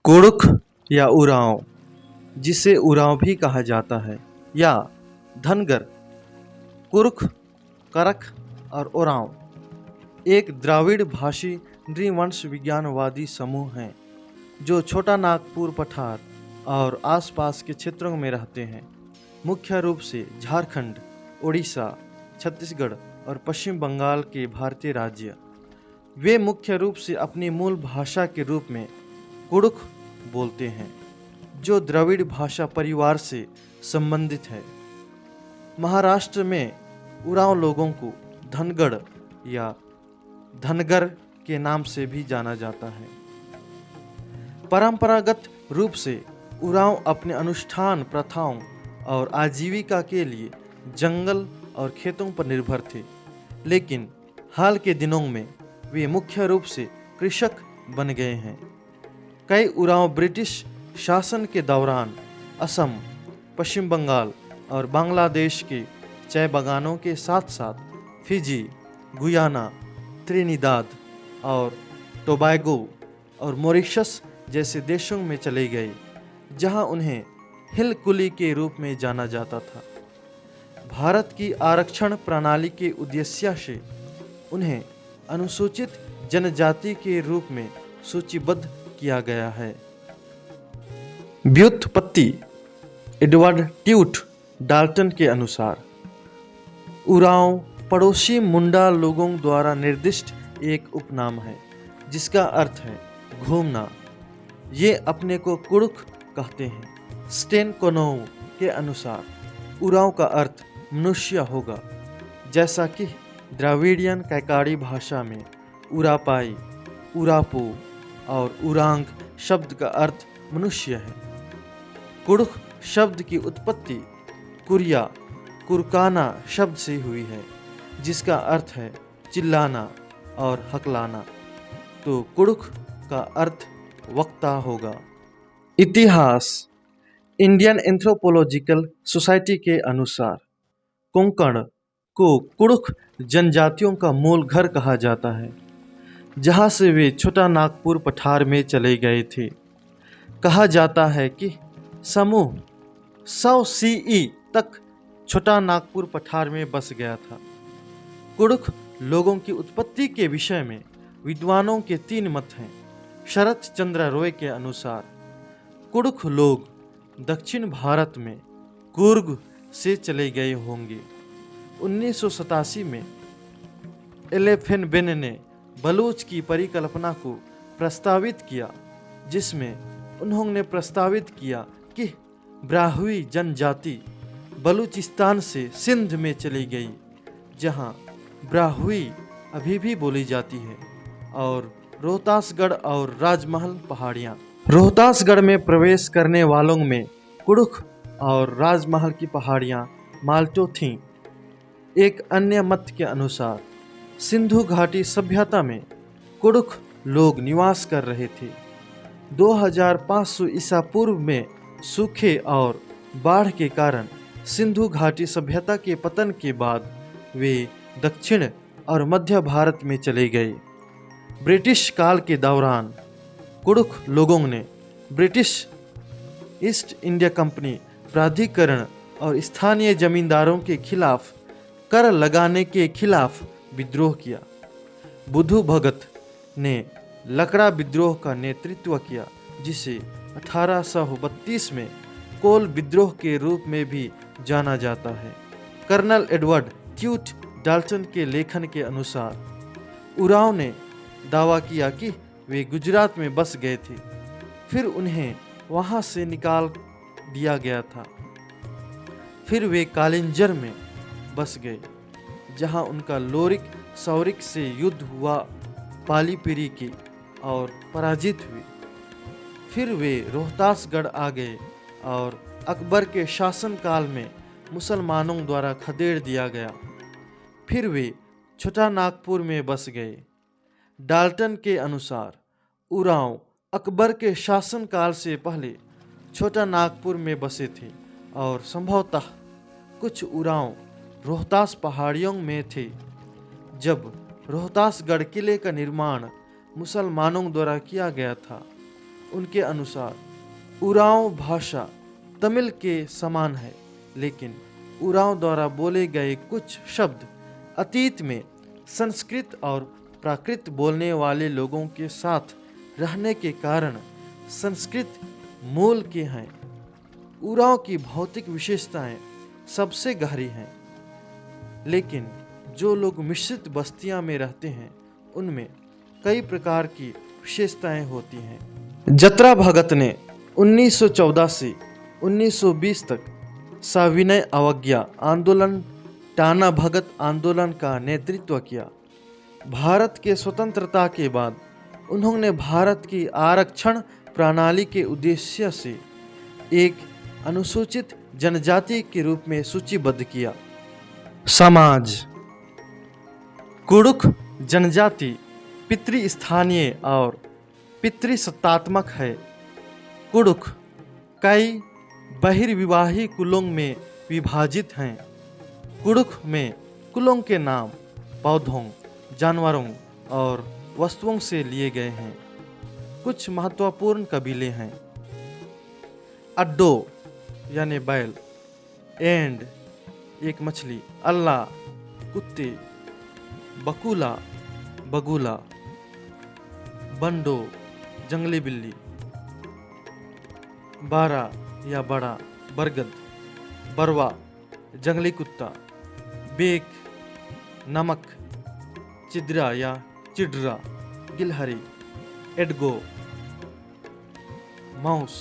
कुड़ुख या उरांव, जिसे उरांव भी कहा जाता है, या धनगर, कुरुख, करक और उरांव एक द्राविड़ भाषी नृवंश विज्ञानवादी समूह हैं जो छोटा नागपुर पठार और आसपास के क्षेत्रों में रहते हैं। मुख्य रूप से झारखंड, उड़ीसा, छत्तीसगढ़ और पश्चिम बंगाल के भारतीय राज्य। वे मुख्य रूप से अपनी मूल भाषा के रूप में कुड़ुख बोलते हैं, जो द्रविड़ भाषा परिवार से संबंधित है। महाराष्ट्र में उरांव लोगों को धनगढ़ या धनगर के नाम से भी जाना जाता है। परंपरागत रूप से उरांव अपने अनुष्ठान, प्रथाओं और आजीविका के लिए जंगल और खेतों पर निर्भर थे, लेकिन हाल के दिनों में वे मुख्य रूप से कृषक बन गए हैं। कई उरांव ब्रिटिश शासन के दौरान असम, पश्चिम बंगाल और बांग्लादेश के चाय बागानों के साथ साथ फिजी, गुयाना, त्रिनिदाद और टोबैगो और मॉरिशस जैसे देशों में चले गए, जहां उन्हें हिल कुली के रूप में जाना जाता था। भारत की आरक्षण प्रणाली के उद्देश्य से उन्हें अनुसूचित जनजाति के रूप में सूचीबद्ध किया गया है। व्युत्पत्ति एडवर्ड ट्यूट डाल्टन के अनुसार उरांव पड़ोसी मुंडा लोगों द्वारा निर्दिष्ट एक उपनाम है, जिसका अर्थ है घूमना। ये अपने को कुड़ुख कहते हैं। स्टेन कोनोव के अनुसार उरांव का अर्थ मनुष्य होगा, जैसा कि द्राविडियन कैकाड़ी भाषा में उरापाई, उरापू और उरांग शब्द का अर्थ मनुष्य है। कुड़ुख शब्द की उत्पत्ति कुरिया, कुरकाना शब्द से हुई है, जिसका अर्थ है चिल्लाना और हकलाना, तो कुड़ुख का अर्थ वक्ता होगा। इतिहास इंडियन एंथ्रोपोलॉजिकल सोसाइटी के अनुसार कोंकण को कुड़ुख जनजातियों का मूल घर कहा जाता है, जहाँ से वे छोटा नागपुर पठार में चले गए थे। कहा जाता है कि समूह 100 CE तक छोटा नागपुर पठार में बस गया था। कुड़ुख लोगों की उत्पत्ति के विषय में विद्वानों के 3 मत हैं। शरत चंद्र रॉय के अनुसार कुड़ुख लोग दक्षिण भारत में कुर्ग से चले गए होंगे। 1987 में एलेफेनबेन ने बलूच की परिकल्पना को प्रस्तावित किया, जिसमें उन्होंने प्रस्तावित किया कि ब्राह्वी जनजाति बलूचिस्तान से सिंध में चली गई, जहां ब्राह्वी अभी भी बोली जाती है, और रोहतासगढ़ और राजमहल पहाड़ियां। रोहतासगढ़ में प्रवेश करने वालों में कुड़ुख और राजमहल की पहाड़ियां माल्टो थीं। एक अन्य मत के अनुसार सिंधु घाटी सभ्यता में कुड़ुख लोग निवास कर रहे थे। 2500 ईसा पूर्व में सूखे और बाढ़ के कारण सिंधु घाटी सभ्यता के पतन के बाद वे दक्षिण और मध्य भारत में चले गए। ब्रिटिश काल के दौरान कुड़ुख लोगों ने ब्रिटिश ईस्ट इंडिया कंपनी प्राधिकरण और स्थानीय जमींदारों के खिलाफ कर लगाने के खिलाफ विद्रोह किया। बुधु भगत ने लकड़ा विद्रोह का नेतृत्व किया, जिसे 1832 में कोल विद्रोह के रूप में भी जाना जाता है। कर्नल एडवर्ड ट्यूट डाल्टन के लेखन के अनुसार उरांव ने दावा किया कि वे गुजरात में बस गए थे, फिर उन्हें वहां से निकाल दिया गया था। फिर वे कालिंजर में बस गए, जहां उनका लोरिक सौरिक से युद्ध हुआ, पाली पीरी की और पराजित हुए। फिर वे रोहतासगढ़ आ गए और अकबर के शासनकाल में मुसलमानों द्वारा खदेड़ दिया गया। फिर वे छोटा नागपुर में बस गए। डाल्टन के अनुसार उरांव अकबर के शासनकाल से पहले छोटा नागपुर में बसे थे और संभवतः कुछ उरांव रोहतास पहाड़ियों में थे। जब रोहतासगढ़ किले का निर्माण मुसलमानों द्वारा किया गया था, उनके अनुसार उरांव भाषा तमिल के समान है, लेकिन उरांव द्वारा बोले गए कुछ शब्द अतीत में संस्कृत और प्राकृत बोलने वाले लोगों के साथ रहने के कारण संस्कृत मूल के हैं। उरांव की भौतिक विशेषताएं सबसे गहरी हैं, लेकिन जो लोग मिश्रित बस्तियां में रहते हैं उनमें कई प्रकार की विशेषताएं होती हैं। जतरा भगत ने 1914 से 1920 तक सविनय अवज्ञा आंदोलन, टाना भगत आंदोलन का नेतृत्व किया। भारत के स्वतंत्रता के बाद उन्होंने भारत की आरक्षण प्रणाली के उद्देश्य से एक अनुसूचित जनजाति के रूप में सूचीबद्ध किया। समाज कुड़ुख जनजाति पितृस्थानीय और पितृसत्तात्मक है। कुड़ुख कई बहिर्विवाही कुलों में विभाजित हैं। कुड़ुख में कुलों के नाम पौधों, जानवरों और वस्तुओं से लिए गए हैं। कुछ महत्वपूर्ण कबीले हैं। अड्डो यानी बैल, एंड एक मछली, अल्लाह कुत्ते, बकुला बगुला, बंडो जंगली बिल्ली, बारा या बड़ा बरगद, बरवा जंगली कुत्ता, बेक नमक, चिद्रा या चिड्रा गिलहरी, एडगो माउस,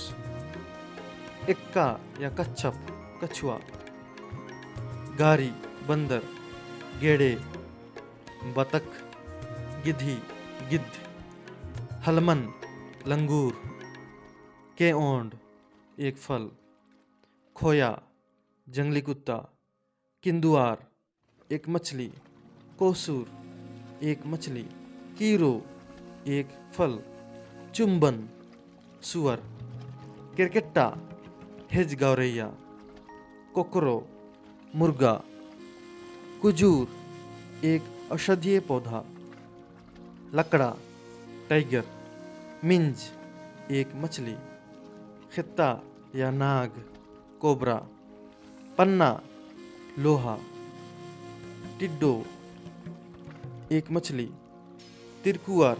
एक्का या कच्छप कछुआ, गारी बंदर, गेड़े बतख, गिद्धी गिद्ध, हलमन लंगूर, केओंड एक फल, खोया जंगली कुत्ता, किंदुआर एक मछली, कोसूर एक मछली, कीरो एक फल, चुंबन सुअर, किरकिट्टा हेज गौरैया, कोकरो मुर्गा, कुजूर एक औषधीय पौधा, लकड़ा टाइगर, मिंज एक मछली, खित्ता या नाग कोबरा, पन्ना लोहा, टिड्डो एक मछली, तिरकुआर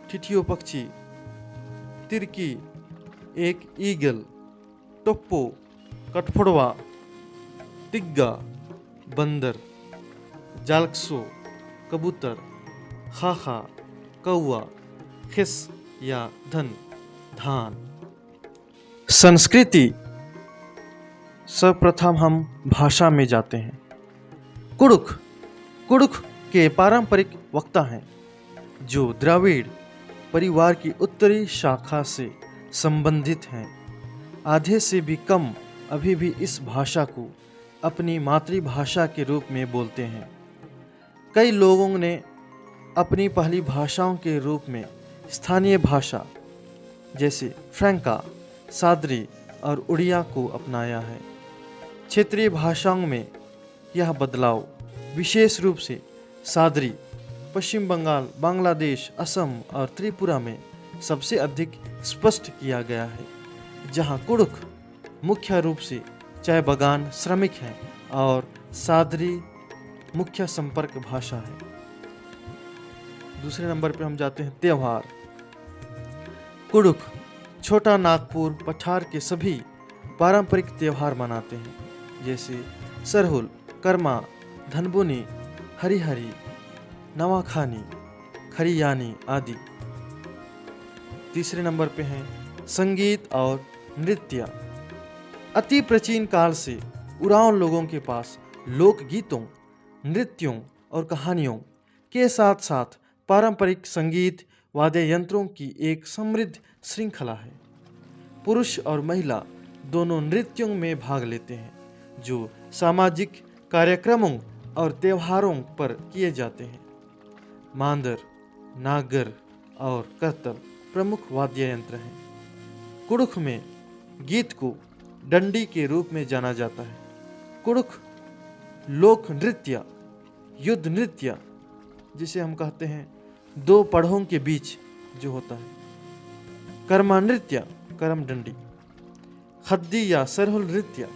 ठिठियो पक्षी, तिरकी एक ईगल, टोप्पो कठफोड़वा, तिग्गा बंदर, जालक्सो कबूतर, खाखा कौआ, खिस या धन धान। संस्कृति सर्वप्रथम हम भाषा में जाते हैं। कुड़ुख कुड़ुख के पारंपरिक वक्ता हैं जो द्रविड़ परिवार की उत्तरी शाखा से संबंधित हैं। आधे से भी कम अभी भी इस भाषा को अपनी मातृभाषा के रूप में बोलते हैं। कई लोगों ने अपनी पहली भाषाओं के रूप में स्थानीय भाषा जैसे फ्रैंका, सादरी और उड़िया को अपनाया है। क्षेत्रीय भाषाओं में यह बदलाव विशेष रूप से सादरी पश्चिम बंगाल, बांग्लादेश, असम और त्रिपुरा में सबसे अधिक स्पष्ट किया गया है, जहां कुड़ुख मुख्य रूप से चाय बगान श्रमिक हैं और सादरी मुख्य संपर्क भाषा है। दूसरे नंबर पर हम जाते हैं त्यौहार। कुड़ुख छोटा नागपुर पठार के सभी पारंपरिक त्यौहार मनाते हैं, जैसे सरहुल, कर्मा, धनबुनी, हरिहरी, नवाखानी, खरियानी आदि। तीसरे नंबर पे हैं संगीत और नृत्य। अति प्राचीन काल से उरांव लोगों के पास लोकगीतों, नृत्यों और कहानियों के साथ साथ पारंपरिक संगीत वाद्य यंत्रों की एक समृद्ध श्रृंखला है। पुरुष और महिला दोनों नृत्यों में भाग लेते हैं, जो सामाजिक कार्यक्रमों और त्योहारों पर किए जाते हैं। मांदर, नागर और करतल प्रमुख वाद्य यंत्र हैं। कुड़ुख में गीत को डंडी के रूप में जाना जाता है। कुड़ुख लोक नृत्य, युद्ध नृत्य जिसे हम कहते हैं दो पढ़ों के बीच जो होता है, कर्मा नृत्य करमडंडी, खद्दी या सरहुल नृत्य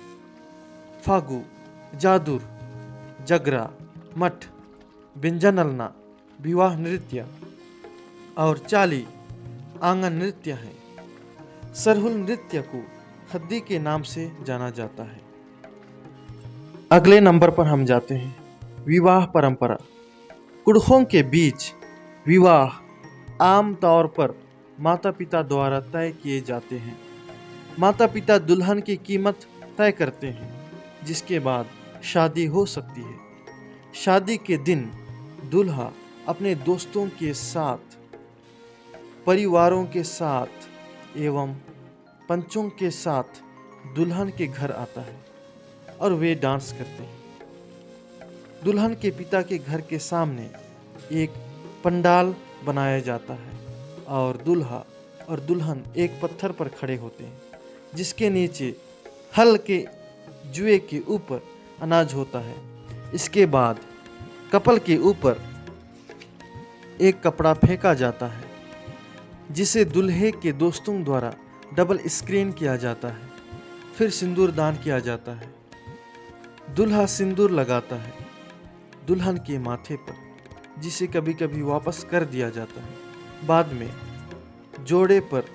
फागु, जादूर, जगरा, मठ, बिंजनलना विवाह नृत्य और चाली आंगन नृत्य है। सरहुल नृत्य को खद्दी के नाम से जाना जाता है। अगले नंबर पर हम जाते हैं विवाह परंपरा। कुड़खों के बीच विवाह आम तौर पर माता पिता द्वारा तय किए जाते हैं। माता पिता दुल्हन की कीमत तय करते हैं, जिसके बाद शादी हो सकती है। शादी के दिन दूल्हा अपने दोस्तों के साथ, परिवारों के साथ एवं पंचों के साथ दुल्हन के घर आता है और वे डांस करते हैं। दुल्हन के पिता के घर के सामने एक पंडाल बनाया जाता है और दूल्हा और दुल्हन एक पत्थर पर खड़े होते हैं, जिसके नीचे हल के जुए के ऊपर अनाज होता है। इसके बाद कपल के ऊपर एक कपड़ा फेंका जाता है, जिसे दूल्हे के दोस्तों द्वारा डबल स्क्रीन किया जाता है। फिर सिंदूर दान किया जाता है। दूल्हा सिंदूर लगाता है दुल्हन के माथे पर, जिसे कभी कभी वापस कर दिया जाता है। बाद में जोड़े पर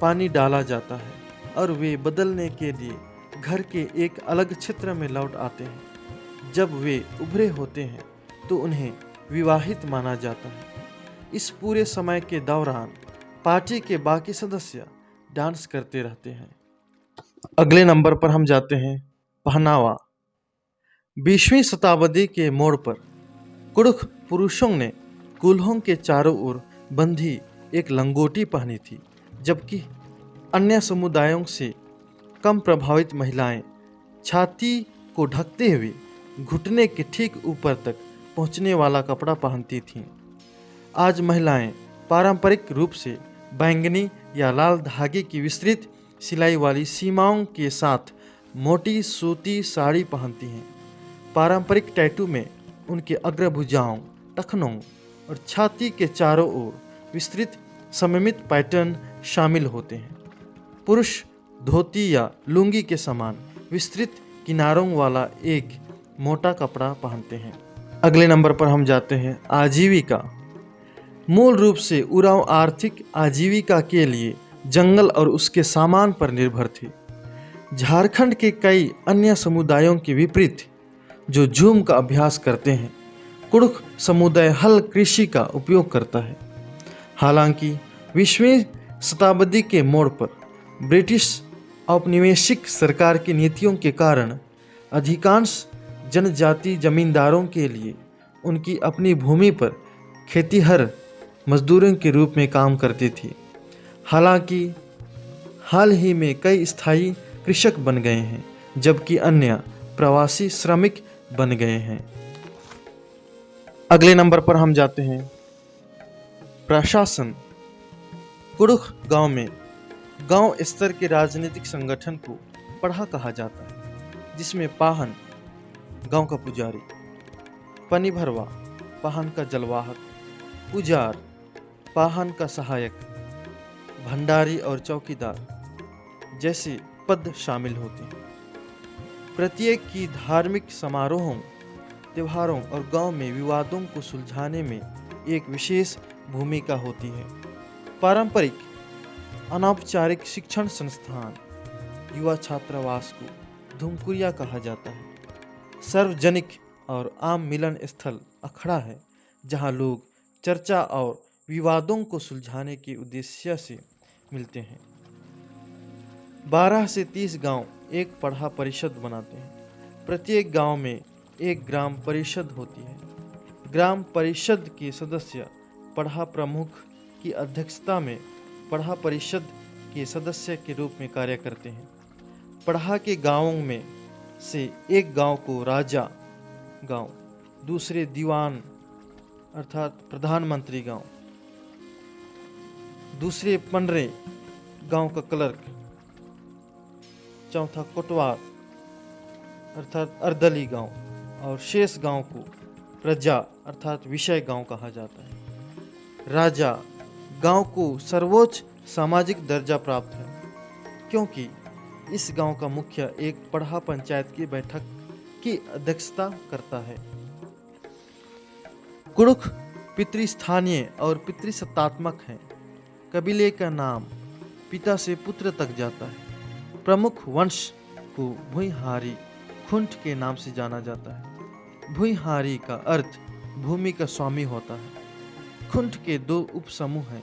पानी डाला जाता है और वे बदलने के लिए घर के एक अलग क्षेत्र में लौट आते हैं। जब वे उभरे होते हैं तो उन्हें विवाहित माना जाता है। इस पूरे समय के दौरान पार्टी के बाकी सदस्य डांस करते रहते हैं। अगले नंबर पर हम जाते हैं पहनावा। 20वीं शताब्दी के मोड़ पर कुड़ुख पुरुषों ने कूल्हों के चारों ओर बंधी एक लंगोटी पहनी थी, जबकि अन्य समुदायों से कम प्रभावित महिलाएं छाती को ढकते हुए घुटने के ठीक ऊपर तक पहुंचने वाला कपड़ा पहनती थीं। आज महिलाएं पारंपरिक रूप से बैंगनी या लाल धागे की विस्तृत सिलाई वाली सीमाओं के साथ मोटी सूती साड़ी पहनती हैं। पारंपरिक टैटू में उनके अग्रभुजाओं, टखनों और छाती के चारों ओर विस्तृत सममित पैटर्न शामिल होते हैं। पुरुष धोती या लुंगी के समान विस्तृत किनारों वाला एक मोटा कपड़ा पहनते हैं। अगले नंबर पर हम जाते हैं आजीविका। मूल रूप से उरांव आर्थिक आजीविका के लिए जंगल और उसके सामान पर निर्भर थी। झारखंड के कई अन्य समुदायों के विपरीत, जो झूम का अभ्यास करते हैं, कुड़ुख समुदाय हल कृषि का उपयोग करता है। हालांकि 20वीं शताब्दी के मोड़ पर ब्रिटिश औपनिवेशिक सरकार की नीतियों के कारण अधिकांश जनजाति जमींदारों के लिए उनकी अपनी भूमि पर खेतीहर मजदूरों के रूप में काम करती थी। हालांकि हाल ही में कई स्थायी कृषक बन गए हैं, जबकि अन्य प्रवासी श्रमिक बन गए हैं। अगले नंबर पर हम जाते हैं प्रशासन। कुड़ुख गांव में गांव स्तर के राजनीतिक संगठन को पढ़ा कहा जाता है, जिसमें पाहन गांव का पुजारी, पनिभरवा पाहन का जलवाहक, पुजार पाहन का सहायक, भंडारी और चौकीदार जैसे पद शामिल होते हैं। प्रत्येक की धार्मिक समारोहों, त्योहारों और गांव में विवादों को सुलझाने में एक विशेष भूमिका होती है। पारंपरिक अनौपचारिक शिक्षण संस्थान युवा छात्रावास को धूमकुरिया कहा जाता है। सार्वजनिक और आम मिलन स्थल अखड़ा है, जहां लोग चर्चा और विवादों को सुलझाने के उद्देश्य से मिलते हैं। 12 से 30 गांव एक पढ़ा परिषद बनाते हैं। प्रत्येक गांव में एक ग्राम परिषद होती है। ग्राम परिषद के सदस्य पढ़ा प्रमुख की अध्यक्षता में पढ़ा परिषद के सदस्य के रूप में कार्य करते हैं। पढ़ा के गांवों में से एक गांव को राजा गांव, दूसरे दीवान अर्थात प्रधानमंत्री गांव, दूसरे पंडरे गांव का क्लर्क, चौथा कोटवार अर्थात अर्दली गांव और शेष गांव को प्रजा अर्थात विषय गांव कहा जाता है। राजा गांव को सर्वोच्च सामाजिक दर्जा प्राप्त है, क्योंकि इस गांव का मुखिया एक पढ़ा पंचायत की बैठक की अध्यक्षता करता है। कुड़ुख पितृस्थानीय और पितृसत्तात्मक है। कबीले का नाम पिता से पुत्र तक जाता है। प्रमुख वंश को भुइहारी खुंट के नाम से जाना जाता है। भुइहारी का अर्थ भूमि का स्वामी होता है। खुंट के दो उपसमूह हैं,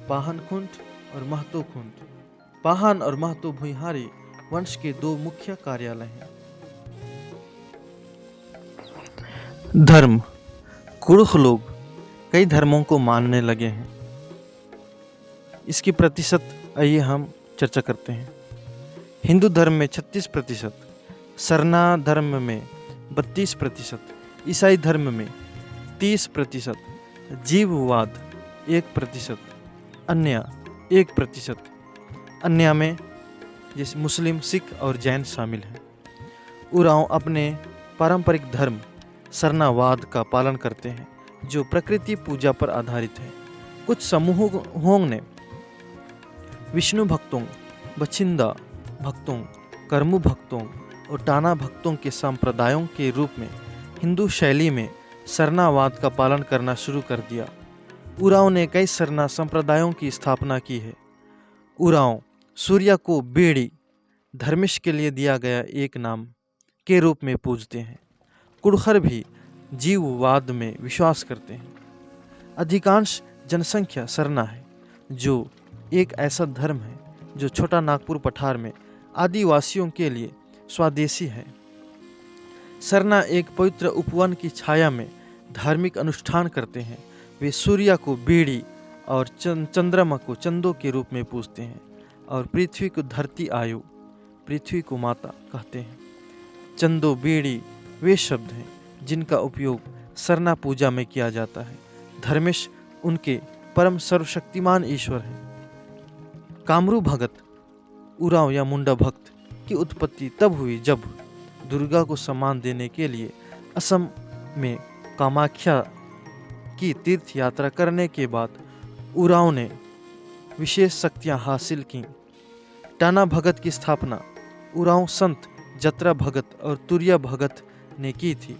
पाहन खुंट और महतो खुंट। पाहन और महतो भुइहारी वंश के दो मुख्य कार्यालय हैं। धर्म। कुड़ुख लोग कई धर्मों को मानने लगे हैं। इसकी प्रतिशत आइए हम चर्चा करते हैं। हिंदू धर्म में 36%, सरना धर्म में 32%, ईसाई धर्म में 30%, जीववाद 1%, अन्य 1%, अन्य में जैसे मुस्लिम, सिख और जैन शामिल हैं। उरांव अपने पारंपरिक धर्म सरनावाद का पालन करते हैं, जो प्रकृति पूजा पर आधारित है। कुछ समूहों ने विष्णु भक्तों, बछिंदा भक्तों, कर्मू भक्तों और टाना भक्तों के संप्रदायों के रूप में हिंदू शैली में सरनावाद का पालन करना शुरू कर दिया। उरांव ने कई सरना संप्रदायों की स्थापना की है। उरांव सूर्य को बेड़ी, धर्मिष्ठ के लिए दिया गया एक नाम के रूप में पूजते हैं। कुड़खर भी जीववाद में विश्वास करते हैं। अधिकांश जनसंख्या सरना है, जो एक ऐसा धर्म है जो छोटा नागपुर पठार में आदिवासियों के लिए स्वदेशी है। सरना एक पवित्र उपवन की छाया में धार्मिक अनुष्ठान करते हैं। वे सूर्य को बेड़ी और चंद्रमा को चंदो के रूप में पूजते हैं और पृथ्वी को धरती आयु, पृथ्वी को माता कहते हैं। चंदो, बेड़ी वे शब्द हैं जिनका उपयोग सरना पूजा में किया जाता है। धर्मेश उनके परम सर्वशक्तिमान ईश्वर हैं। कामरू भगत, उरांव या मुंडा भक्त की उत्पत्ति तब हुई जब दुर्गा को सम्मान देने के लिए असम में कामाख्या की तीर्थ यात्रा करने के बाद उरांव ने विशेष शक्तियां हासिल की। टाना भगत की स्थापना उरांव संत जत्रा भगत और तुरिया भगत ने की थी।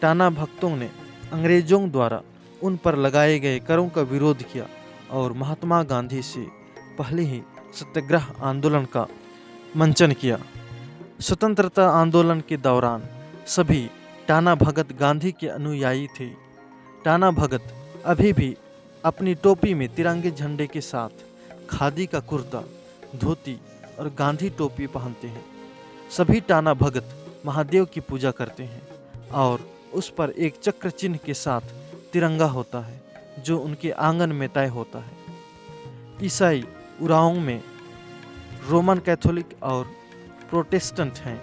टाना भक्तों ने अंग्रेजों द्वारा उन पर लगाए गए करों का विरोध किया और महात्मा गांधी से पहले ही सत्याग्रह आंदोलन का मंचन किया। स्वतंत्रता आंदोलन के दौरान सभी टाना भगत गांधी के अनुयायी थे। टाना भगत अभी भी अपनी टोपी में तिरंगे झंडे के साथ खादी का कुर्ता, धोती और गांधी टोपी पहनते हैं। सभी टाना भगत महादेव की पूजा करते हैं और उस पर एक चक्र चिन्ह के साथ तिरंगा होता है, जो उनके आंगन में तय होता है। ईसाई उरांव में रोमन कैथोलिक और प्रोटेस्टेंट हैं,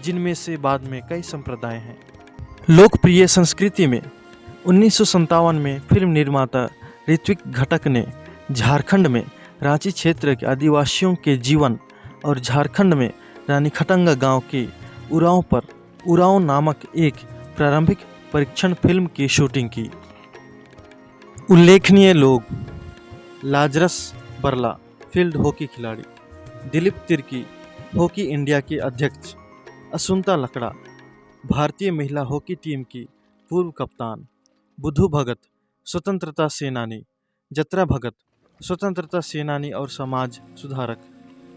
जिनमें से बाद में कई संप्रदाय हैं। लोकप्रिय संस्कृति में 1957 में फिल्म निर्माता ऋत्विक घटक ने झारखंड में रांची क्षेत्र के आदिवासियों के जीवन और झारखंड में रानीखटंगा गांव के उरांव पर उरांव नामक एक प्रारंभिक परीक्षण फिल्म की शूटिंग की। उल्लेखनीय लोग: लाजरस बरला, फील्ड हॉकी खिलाड़ी; दिलीप तिर्की, हॉकी इंडिया के अध्यक्ष; असुंता लकड़ा, भारतीय महिला हॉकी टीम की पूर्व कप्तान; बुधू भगत, स्वतंत्रता सेनानी; जत्रा भगत, स्वतंत्रता सेनानी और समाज सुधारक;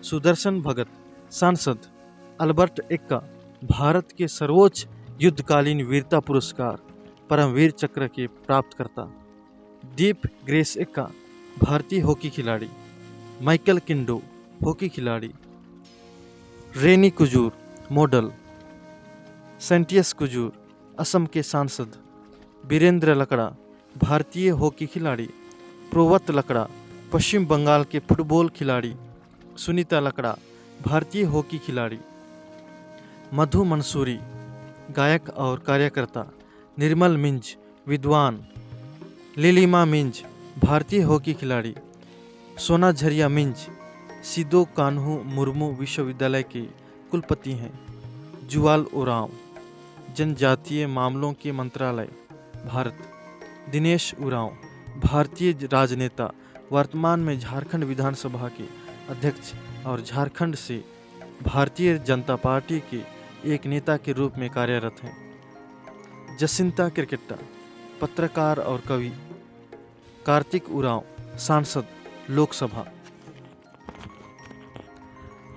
सुदर्शन भगत, सांसद; अल्बर्ट एक्का, भारत के सर्वोच्च युद्धकालीन वीरता पुरस्कार परमवीर चक्र के प्राप्तकर्ता; दीप ग्रेस एक्का, भारतीय हॉकी खिलाड़ी; माइकल किंडो, हॉकी खिलाड़ी; रेनी कुजूर, मॉडल; सेंटियस कुजूर, असम के सांसद; बीरेंद्र लकड़ा, भारतीय हॉकी खिलाड़ी; प्रोवत लकड़ा, पश्चिम बंगाल के फुटबॉल खिलाड़ी; सुनीता लकड़ा, भारतीय हॉकी खिलाड़ी; मधु मंसूरी, गायक और कार्यकर्ता; निर्मल मिंज, विद्वान; लिलिमा मिंज, भारतीय हॉकी खिलाड़ी; सोना झरिया मिंज, सिदो कान्हू मुर्मू विश्वविद्यालय के कुलपति हैं; जुवाल उरांव, जनजातीय मामलों के मंत्रालय, भारत; दिनेश उरांव, भारतीय राजनेता, वर्तमान में झारखंड विधानसभा के अध्यक्ष और झारखंड से भारतीय जनता पार्टी के एक नेता के रूप में कार्यरत हैं। जसिंता किरकिट्टा, पत्रकार और कवि। कार्तिक उरांव, सांसद लोकसभा।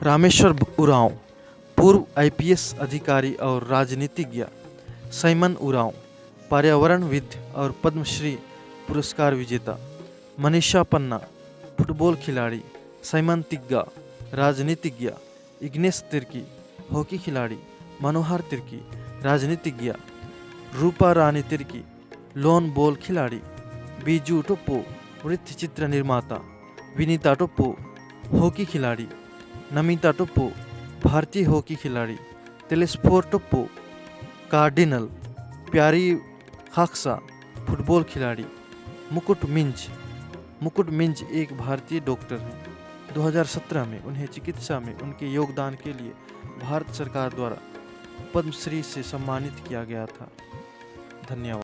रामेश्वर उरांव, पूर्व आईपीएस अधिकारी और राजनीतिज्ञ। साइमन उरांव, पर्यावरणविद और पद्मश्री पुरस्कार विजेता। मनीषा पन्ना, फुटबॉल खिलाड़ी। साइमन तिग्गा, राजनीतिज्ञ। इग्नेश तिर्की, हॉकी खिलाड़ी। मनोहर तिर्की, राजनीतिज्ञ। रूपा रानी तिर्की, लॉन बॉल खिलाड़ी। बीजू टोप्पो, वृत्तचित्र निर्माता। विनीता टोप्पो, हॉकी खिलाड़ी। नमिता टोप्पो, भारतीय हॉकी खिलाड़ी। Telesphore Toppo, cardinal. प्यारी खाकसा, फुटबॉल खिलाड़ी। मुकुट मिंज एक भारतीय डॉक्टर हैं। 2017 में उन्हें चिकित्सा में उनके योगदान के लिए भारत सरकार द्वारा पद्मश्री से सम्मानित किया गया था। धन्यवाद।